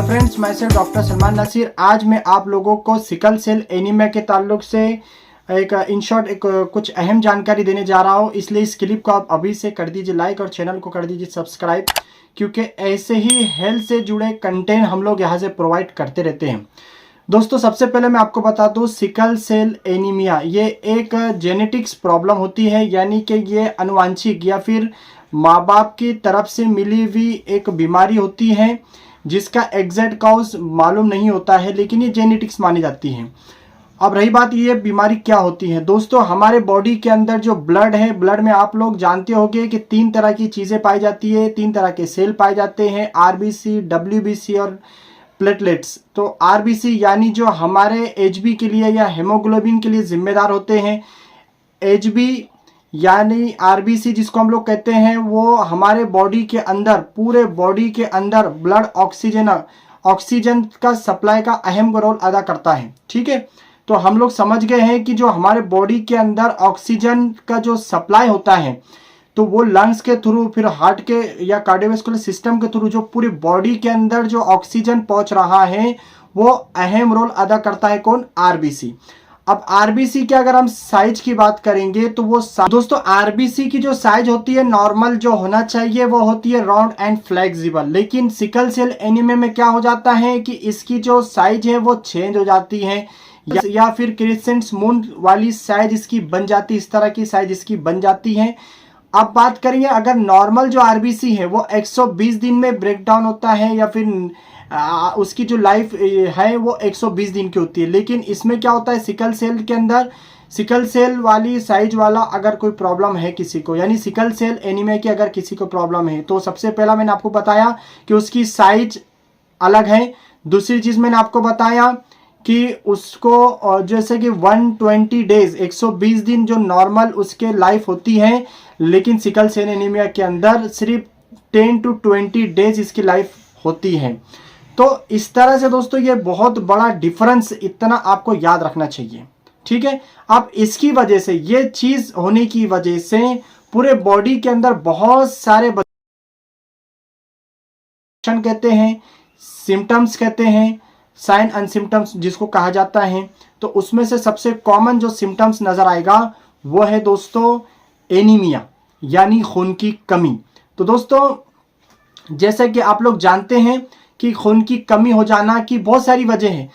Hello friends, मैं से doctor Salman Naseer. आज मैं आप लोगों को सिकल सेल एनीमिया के ताल्लुक से एक इन शॉर्ट कुछ अहम जानकारी देने जा रहा हूं। इसलिए इस क्लिप को आप अभी से कर दीजिए लाइक और चैनल को कर दीजिए सब्सक्राइब, क्योंकि ऐसे ही हेल्थ से जुड़े कंटेंट हम लोग यहां से प्रोवाइड करते रहते हैं। दोस्तों, सबसे पहले मैं आपको बता दूं, सिकल सेल एनीमिया ये एक जेनेटिक्स प्रॉब्लम होती है, यानी कि ये आनुवांशिक या फिर माँ बाप की तरफ से मिली हुई एक बीमारी होती है जिसका एग्जैक्ट कॉज मालूम नहीं होता है, लेकिन ये जेनेटिक्स मानी जाती है। अब रही बात, ये बीमारी क्या होती है। दोस्तों, हमारे बॉडी के अंदर जो ब्लड है, ब्लड में आप लोग जानते होंगे कि 3 तरह की चीज़ें पाई जाती है, 3 तरह के सेल पाए जाते हैं, आरबीसी, डब्ल्यूबीसी और प्लेटलेट्स। तो आरबीसी यानी जो हमारे एचबी के लिए या हेमोग्लोबिन के लिए जिम्मेदार होते हैं, एचबी यानी आरबीसी जिसको हम लोग कहते हैं, वो हमारे बॉडी के अंदर, पूरे बॉडी के अंदर ब्लड ऑक्सीजन का सप्लाई का अहम रोल अदा करता है। ठीक है, तो हम लोग समझ गए हैं कि जो हमारे बॉडी के अंदर ऑक्सीजन का जो सप्लाई होता है, तो वो लंग्स के थ्रू, फिर हार्ट के या कार्डियोवैस्कुलर सिस्टम के थ्रू जो पूरी बॉडी के अंदर जो ऑक्सीजन पहुंच रहा है, वो अहम रोल अदा करता है। कौन? आरबीसी। अब आरबीसी के अगर हम साइज की बात करेंगे तो वो दोस्तों, आरबीसी की जो साइज होती है, नॉर्मल जो होना चाहिए वो होती है राउंड एंड फ्लेक्सिबल। लेकिन सिकल सेल एनीमिया में क्या हो जाता है कि इसकी जो साइज है वो चेंज हो जाती है, या फिर क्रिसेंट मून वाली साइज इसकी बन जाती है, इस तरह की साइज इसकी बन जाती है। अब बात करेंगे, अगर नॉर्मल जो आरबीसी है वो 120 दिन में ब्रेक डाउन होता है, या फिर उसकी जो लाइफ है वो 120 दिन की होती है। लेकिन इसमें क्या होता है, सिकल सेल के अंदर, सिकल सेल वाली साइज वाला अगर कोई प्रॉब्लम है किसी को, यानी सिकल सेल एनीमिया की अगर किसी को प्रॉब्लम है, तो सबसे पहला मैंने आपको बताया कि उसकी साइज अलग है। दूसरी चीज़ मैंने आपको बताया कि उसको जैसे कि 120 डेज, 120 दिन जो नॉर्मल उसके लाइफ होती है, लेकिन सिकल सेल एनीमिया के अंदर सिर्फ 10 to 20 डेज इसकी लाइफ होती है। तो इस तरह से दोस्तों, ये बहुत बड़ा डिफरेंस, इतना आपको याद रखना चाहिए। ठीक है, अब इसकी वजह से, ये चीज होने की वजह से पूरे बॉडी के अंदर बहुत सारे कहते हैं, सिम्टम्स कहते हैं, साइन एंड सिम्टम्स जिसको कहा जाता है। तो उसमें से सबसे कॉमन जो सिम्टम्स नजर आएगा वो है दोस्तों एनीमिया, यानी खून की कमी। तो दोस्तों, जैसे कि आप लोग जानते हैं कि खून की कमी हो जाना की बहुत सारी वजह है।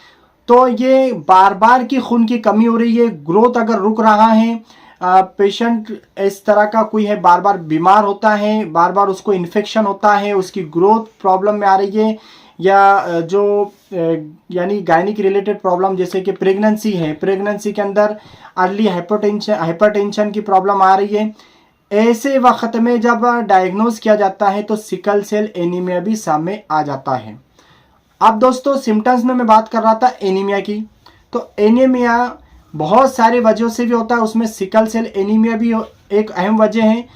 तो ये बार बार की खून की कमी हो रही है, ग्रोथ अगर रुक रहा है, पेशेंट इस तरह का कोई है, बार बार बीमार होता है, बार बार उसको इन्फेक्शन होता है, उसकी ग्रोथ प्रॉब्लम में आ रही है, या जो यानी गायनिक रिलेटेड प्रॉब्लम जैसे कि प्रेगनेंसी है, प्रेगनेंसी के अंदर अर्ली हाइपरटेंशन की प्रॉब्लम आ रही है, ऐसे वक्त में जब डायग्नोज किया जाता है तो सिकल सेल एनीमिया भी सामने आ जाता है। अब दोस्तों, सिम्टम्स में मैं बात कर रहा था एनीमिया की। तो एनीमिया बहुत सारे वजहों से भी होता है, उसमें सिकल सेल एनीमिया भी एक अहम वजह है।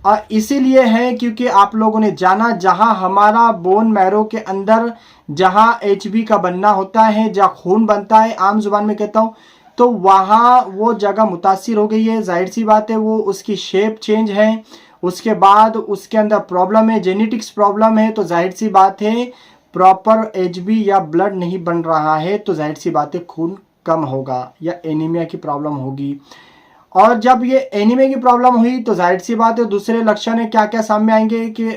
और इसीलिए है क्योंकि आप लोगों ने जाना, जहां हमारा बोन मैरो के अंदर जहां एचबी का बनना होता है, जहां खून बनता है, आम जुबान में कहता हूं, तो वहाँ वो जगह मुतासिर हो गई है। जाहिर सी बात है, वो उसकी शेप चेंज है, उसके बाद उसके अंदर प्रॉब्लम है, जेनेटिक्स प्रॉब्लम है। तो जाहिर सी बात है, प्रॉपर एचबी या ब्लड नहीं बन रहा है, तो जाहिर सी बात है खून कम होगा या एनीमिया की प्रॉब्लम होगी। और जब ये एनीमिया की प्रॉब्लम हुई तो जाहिर सी बात है, दूसरे लक्षण है क्या क्या सामने आएंगे कि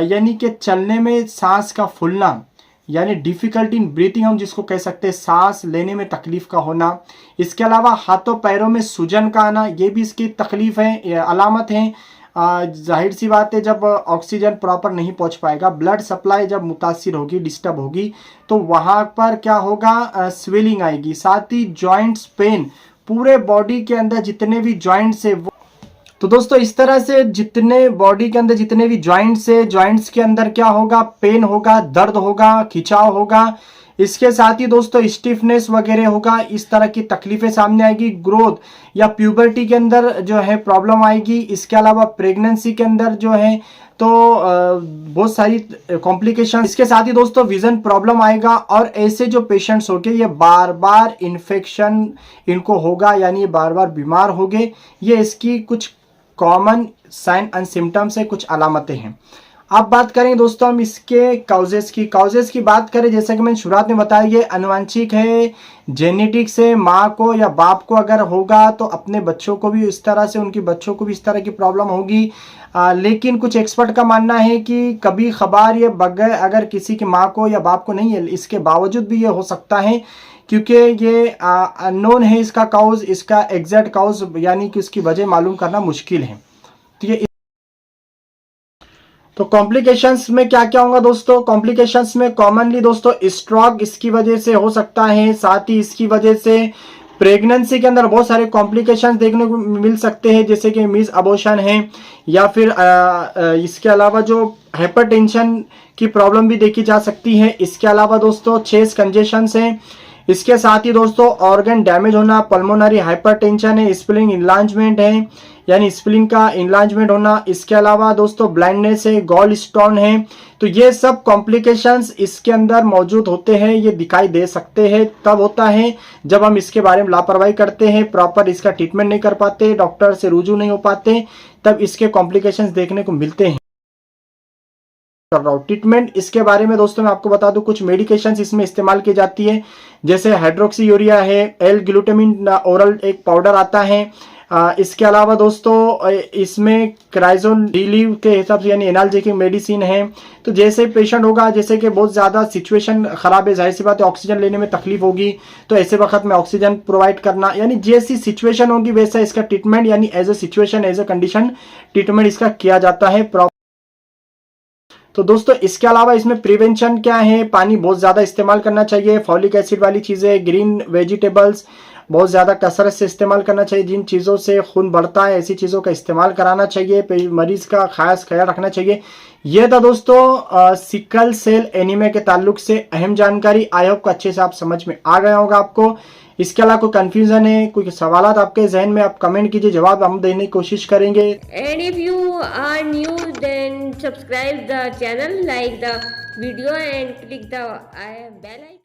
यानी कि चलने में सांस का फूलना, यानी डिफिकल्टी इन ब्रीथिंग हम जिसको कह सकते हैं, सांस लेने में तकलीफ का होना। इसके अलावा हाथों पैरों में सूजन का आना, ये भी इसकी तकलीफ है, अलामत है। जाहिर सी बात है, जब ऑक्सीजन प्रॉपर नहीं पहुंच पाएगा, ब्लड सप्लाई जब मुतासिर होगी, डिस्टर्ब होगी, तो वहाँ पर क्या होगा, स्वेलिंग आएगी। साथ ही जॉइंट्स पेन, पूरे बॉडी के अंदर जितने भी जॉइंट्स है, तो दोस्तों इस तरह से जितने बॉडी के अंदर जितने भी जॉइंट्स है, जॉइंट्स के अंदर क्या होगा, पेन होगा, दर्द होगा, खिंचाव होगा। इसके साथ ही दोस्तों स्टिफनेस वगैरह होगा, इस तरह की तकलीफें सामने आएगी। ग्रोथ या प्यूबर्टी के अंदर जो है प्रॉब्लम आएगी। इसके अलावा प्रेगनेंसी के अंदर जो है तो बहुत सारी कॉम्प्लिकेशन। इसके साथ ही दोस्तों विजन प्रॉब्लम आएगा। और ऐसे जो पेशेंट्स होंगे, ये बार बार इन्फेक्शन इनको होगा, यानी ये बार बार बीमार होंगे। ये इसकी कुछ कॉमन साइन एंड सिम्टम्स है, कुछ अलामतें हैं। अब बात करें दोस्तों हम इसके काउजेस की बात करें, जैसा कि मैंने शुरुआत में बताया ये अनुवांशिक है, जेनेटिक से माँ को या बाप को अगर होगा तो अपने बच्चों को भी इस तरह से, उनकी बच्चों को भी इस तरह की प्रॉब्लम होगी। लेकिन कुछ एक्सपर्ट का मानना है कि कभी खबर ये बगैर अगर किसी की माँ को या बाप को नहीं है, इसके बावजूद भी ये हो सकता है, क्योंकि ये अननोन है इसका काउज, इसका एग्जैक्ट काउज यानी कि उसकी वजह मालूम करना मुश्किल है। तो ये तो कॉम्प्लिकेशंस में क्या क्या होगा दोस्तों, कॉम्प्लिकेशंस में कॉमनली दोस्तों स्ट्रोक इसकी वजह से हो सकता है, साथ ही इसकी वजह से प्रेगनेंसी के अंदर बहुत सारे कॉम्प्लिकेशंस देखने को मिल सकते हैं, जैसे कि मिस अबॉर्शन है, या फिर इसके अलावा जो हाइपरटेंशन की प्रॉब्लम भी देखी जा सकती है। इसके अलावा दोस्तों चेस्ट कंजेशंस है, इसके साथ ही दोस्तों ऑर्गन डैमेज होना, पल्मोनरी हाइपरटेंशन है, स्प्लिंग इनलार्जमेंट है यानी स्प्लिंग का इनलार्जमेंट होना, इसके अलावा दोस्तों ब्लाइंडनेस है, गॉल स्टोन है। तो ये सब कॉम्प्लिकेशंस इसके अंदर मौजूद होते हैं, ये दिखाई दे सकते हैं, तब होता है जब हम इसके बारे में लापरवाही करते हैं, प्रॉपर इसका ट्रीटमेंट नहीं कर पाते, डॉक्टर से रुजू नहीं हो पाते, तब इसके कॉम्प्लिकेशंस देखने को मिलते हैं। कर रहा हूँ ट्रीटमेंट इसके बारे में दोस्तों मैं आपको बता दूं, कुछ मेडिकेशंस इसमें इस्तेमाल की जाती है, जैसे हाइड्रोक्सीयूरिया है, एल ग्लूटामिन ओरल एक पाउडर आता है। इसके अलावा दोस्तों इसमें क्राइजोन रिलीव के हिसाब से यानी एनाल्जेसिक मेडिसिन है। तो जैसे पेशेंट होगा, जैसे कि बहुत ज़्यादा सिचुएशन ख़राब है, जाहिर सी बात है ऑक्सीजन लेने में तकलीफ होगी, तो ऐसे वक्त में ऑक्सीजन प्रोवाइड करना, यानी जैसी सिचुएशन होगी वैसा इसका ट्रीटमेंट यानी as a situation as a condition treatment इसका किया जाता है। तो दोस्तों इसके अलावा इसमें प्रिवेंशन क्या है, पानी बहुत ज़्यादा इस्तेमाल करना चाहिए, फॉलिक एसिड वाली चीज़ें, ग्रीन वेजिटेबल्स बहुत ज़्यादा कसरत से इस्तेमाल करना चाहिए, जिन चीज़ों से खून बढ़ता है ऐसी चीज़ों का इस्तेमाल कराना चाहिए, मरीज़ का खास ख्याल रखना चाहिए। यह था दोस्तों सिकल सेल एनीमिया के ताल्लुक से अहम जानकारी। आई होप को अच्छे से आप समझ में आ गया होगा आपको। इसके अलावा कोई कंफ्यूजन है, कोई सवाल आपके जहन में, आप कमेंट कीजिए, जवाब हम देने की कोशिश करेंगे। And if you are new, then subscribe the channel, like the video and click the bell icon.